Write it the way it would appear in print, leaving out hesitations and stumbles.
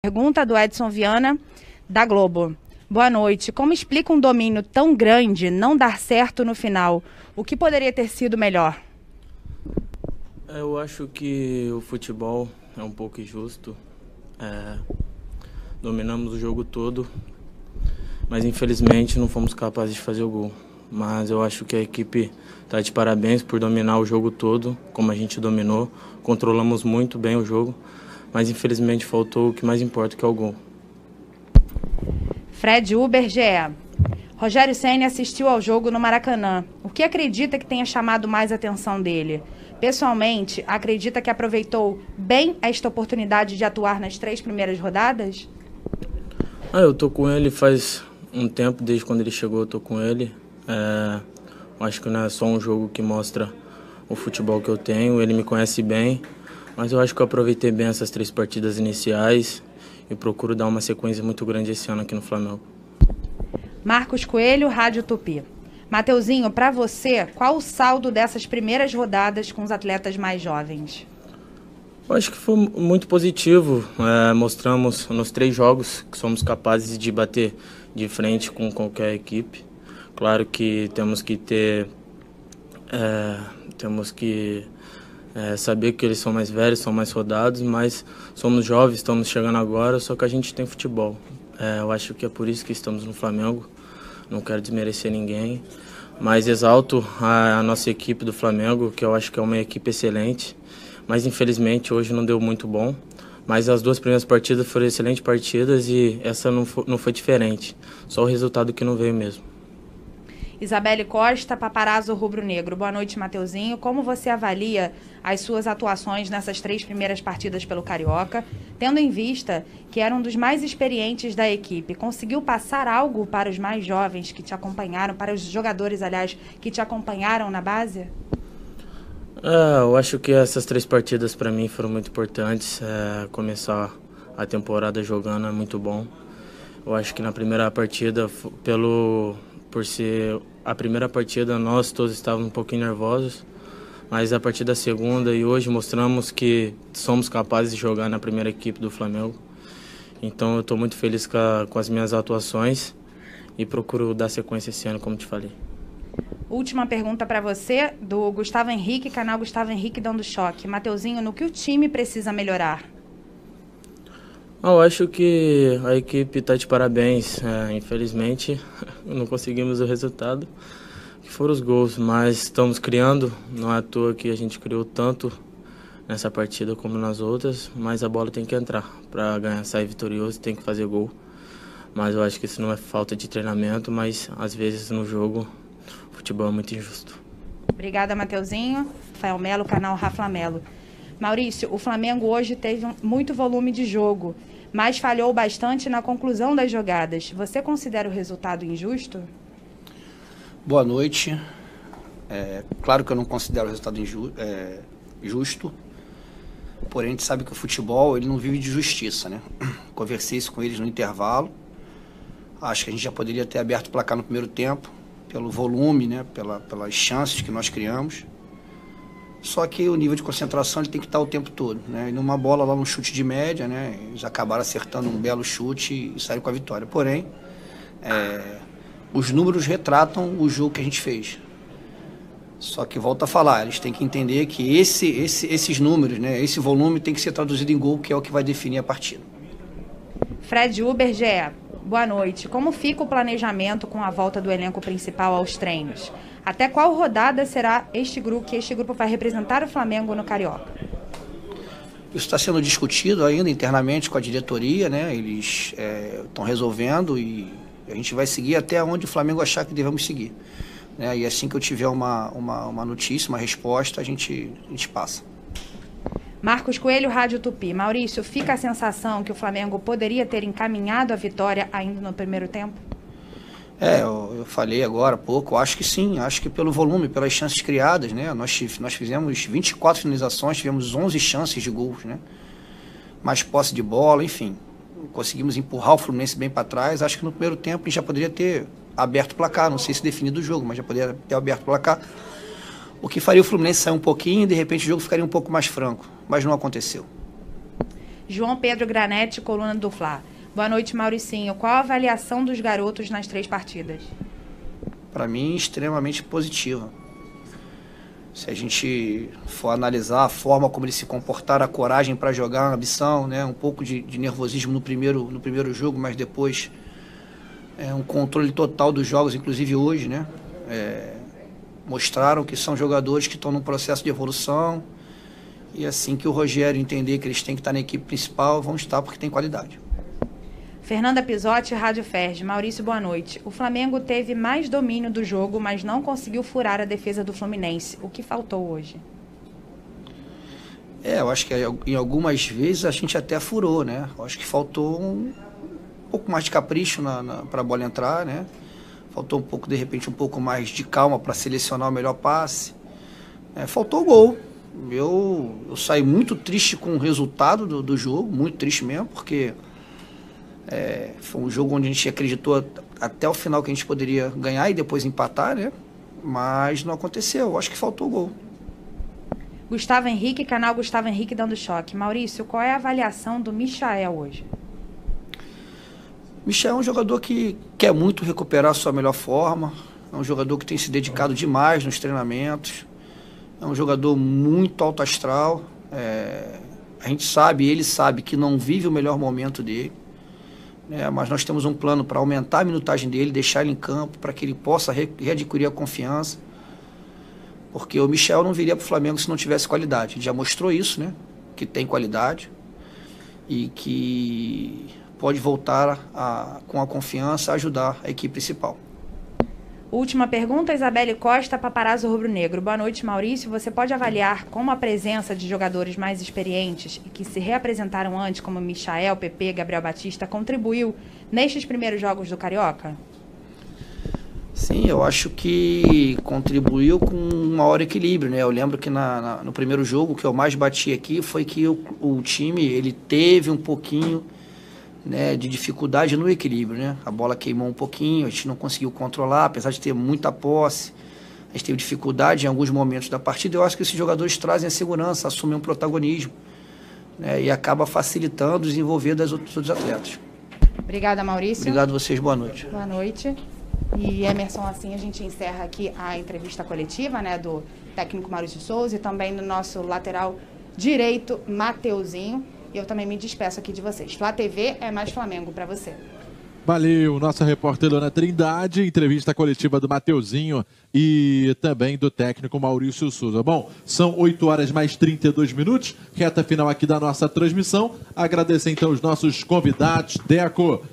Pergunta do Edson Viana, da Globo. Boa noite. Como explica um domínio tão grande não dar certo no final? O que poderia ter sido melhor? Eu acho que o futebol é um pouco injusto. Dominamos o jogo todo, mas infelizmente não fomos capazes de fazer o gol. Mas eu acho que a equipe está de parabéns por dominar o jogo todo, como a gente dominou. Controlamos muito bem o jogo, mas infelizmente faltou o que mais importa, que é o gol. Fred Uber, GE. Rogério Ceni assistiu ao jogo no Maracanã. O que acredita que tenha chamado mais a atenção dele? Pessoalmente, acredita que aproveitou bem esta oportunidade de atuar nas 3 primeiras rodadas? Eu tô com ele faz um tempo, desde quando ele chegou eu tô com ele. Acho que não é só um jogo que mostra o futebol que eu tenho, ele me conhece bem, mas eu acho que eu aproveitei bem essas 3 partidas iniciais e procuro dar uma sequência muito grande esse ano aqui no Flamengo. Marcos Coelho, Rádio Tupi. Mateuzinho, para você, qual o saldo dessas primeiras rodadas com os atletas mais jovens? Eu acho que foi muito positivo. Mostramos nos 3 jogos que somos capazes de bater de frente com qualquer equipe. Claro que temos que saber que eles são mais velhos, são mais rodados, mas somos jovens, estamos chegando agora, só que a gente tem futebol. Eu acho que é por isso que estamos no Flamengo. Não quero desmerecer ninguém, mas exalto a nossa equipe do Flamengo, que eu acho que é uma equipe excelente, mas infelizmente hoje não deu muito bom. Mas as 2 primeiras partidas foram excelentes partidas e essa não foi diferente, só o resultado que não veio mesmo. Isabelle Costa, Paparazzo Rubro Negro. Boa noite, Mateuzinho. Como você avalia as suas atuações nessas 3 primeiras partidas pelo Carioca, tendo em vista que era um dos mais experientes da equipe? Conseguiu passar algo para os mais jovens que te acompanharam, para os jogadores, aliás, que te acompanharam na base? Eu acho que essas 3 partidas para mim foram muito importantes. Começar a temporada jogando é muito bom. Eu acho que na primeira partida, por ser a primeira partida, nós todos estávamos um pouquinho nervosos, mas a partir da segunda e hoje mostramos que somos capazes de jogar na primeira equipe do Flamengo. Então eu estou muito feliz com as minhas atuações e procuro dar sequência esse ano, como te falei. Última pergunta para você, do Gustavo Henrique, canal Gustavo Henrique Dando Choque. Mateuzinho, no que o time precisa melhorar? Eu acho que a equipe está de parabéns. Infelizmente, não conseguimos o resultado, que foram os gols, mas estamos criando. Não é à toa que a gente criou tanto nessa partida como nas outras, mas a bola tem que entrar. Para ganhar, sair vitorioso, tem que fazer gol. Mas eu acho que isso não é falta de treinamento, mas às vezes no jogo o futebol é muito injusto. Obrigada, Mateuzinho. Rafael Melo, canal Rafa Melo. Maurício, o Flamengo hoje teve muito volume de jogo, mas falhou bastante na conclusão das jogadas. Você considera o resultado injusto? Boa noite. Claro que eu não considero o resultado justo, porém a gente sabe que o futebol ele não vive de justiça, né? Conversei isso com eles no intervalo. Acho que a gente já poderia ter aberto o placar no primeiro tempo, pelo volume, né? Pelas chances que nós criamos. Só que o nível de concentração ele tem que estar o tempo todo, né? E numa bola lá, num chute de média, né? Eles acabaram acertando um belo chute e saíram com a vitória. Porém, os números retratam o jogo que a gente fez. Só que volto a falar, eles têm que entender que esses números, né? Esse volume tem que ser traduzido em gol, que é o que vai definir a partida. Fred Uber, GE. Boa noite. Como fica o planejamento com a volta do elenco principal aos treinos? Até qual rodada será que este grupo vai representar o Flamengo no Carioca? Isso está sendo discutido ainda internamente com a diretoria, né? Eles estão resolvendo e a gente vai seguir até onde o Flamengo achar que devemos seguir, né? E assim que eu tiver uma notícia, uma resposta, a gente passa. Marcos Coelho, Rádio Tupi. Maurício, fica a sensação que o Flamengo poderia ter encaminhado a vitória ainda no primeiro tempo? Eu falei agora há pouco, acho que sim, acho que pelo volume, pelas chances criadas, né? Nós fizemos 24 finalizações, tivemos 11 chances de gols, né? Mais posse de bola, enfim. Conseguimos empurrar o Fluminense bem para trás. Acho que no primeiro tempo a gente já poderia ter aberto o placar, não sei se definido o jogo, mas já poderia ter aberto o placar. O que faria o Fluminense sair um pouquinho e de repente o jogo ficaria um pouco mais franco, mas não aconteceu. João Pedro Granete, coluna do Fla. Boa noite, Mauricinho. Qual a avaliação dos garotos nas 3 partidas? Para mim, extremamente positiva. Se a gente for analisar a forma como eles se comportaram, a coragem para jogar, a ambição, né? Um pouco de nervosismo no primeiro jogo, mas depois um controle total dos jogos, inclusive hoje, né? Mostraram que são jogadores que estão num processo de evolução, e assim que o Rogério entender que eles têm que estar na equipe principal, vão estar porque tem qualidade. Fernanda Pisotti, Rádio Ferdi. Maurício, boa noite. O Flamengo teve mais domínio do jogo, mas não conseguiu furar a defesa do Fluminense. O que faltou hoje? Eu acho que em algumas vezes a gente até furou, né? Eu acho que faltou um pouco mais de capricho para a bola entrar, né? Faltou de repente, um pouco mais de calma para selecionar o melhor passe. Faltou o gol. Eu saí muito triste com o resultado do jogo, muito triste mesmo, porque foi um jogo onde a gente acreditou até o final que a gente poderia ganhar e depois empatar, né? Mas não aconteceu. Eu acho que faltou o gol. Gustavo Henrique, canal Gustavo Henrique dando choque. Maurício, qual é a avaliação do Michael hoje? Michael é um jogador que quer muito recuperar a sua melhor forma. É um jogador que tem se dedicado demais nos treinamentos. É um jogador muito alto astral. A gente sabe, ele sabe que não vive o melhor momento dele. Mas nós temos um plano para aumentar a minutagem dele, deixar ele em campo, para que ele possa readquirir a confiança. Porque o Michel não viria para o Flamengo se não tivesse qualidade. Ele já mostrou isso, né? Que tem qualidade e que pode voltar com a confiança a ajudar a equipe principal. Última pergunta, Isabelle Costa, Paparazzo Rubro Negro. Boa noite, Maurício. Você pode avaliar como a presença de jogadores mais experientes e que se reapresentaram antes, como Michael, PP, Gabriel Batista, contribuiu nestes primeiros jogos do Carioca? Sim, eu acho que contribuiu com um maior equilíbrio, né? Eu lembro que no primeiro jogo, o que eu mais bati aqui foi que o time ele teve um pouquinho, né, de dificuldade no equilíbrio, né? A bola queimou um pouquinho, a gente não conseguiu controlar, apesar de ter muita posse. A gente teve dificuldade em alguns momentos da partida. Eu acho que esses jogadores trazem a segurança, assumem um protagonismo, né, e acaba facilitando o desenvolver dos outros atletas. Obrigada, Maurício. Obrigado a vocês, boa noite. Boa noite. E, Emerson, assim a gente encerra aqui a entrevista coletiva, né, do técnico Maurício Souza e também do nosso lateral direito, Mateuzinho. E eu também me despeço aqui de vocês. Flá TV é mais Flamengo para você. Valeu, nossa repórter Lona Trindade, entrevista coletiva do Mateuzinho e também do técnico Maurício Souza. Bom, são 8 horas mais 32 minutos, reta final aqui da nossa transmissão. Agradecer então os nossos convidados, Deco,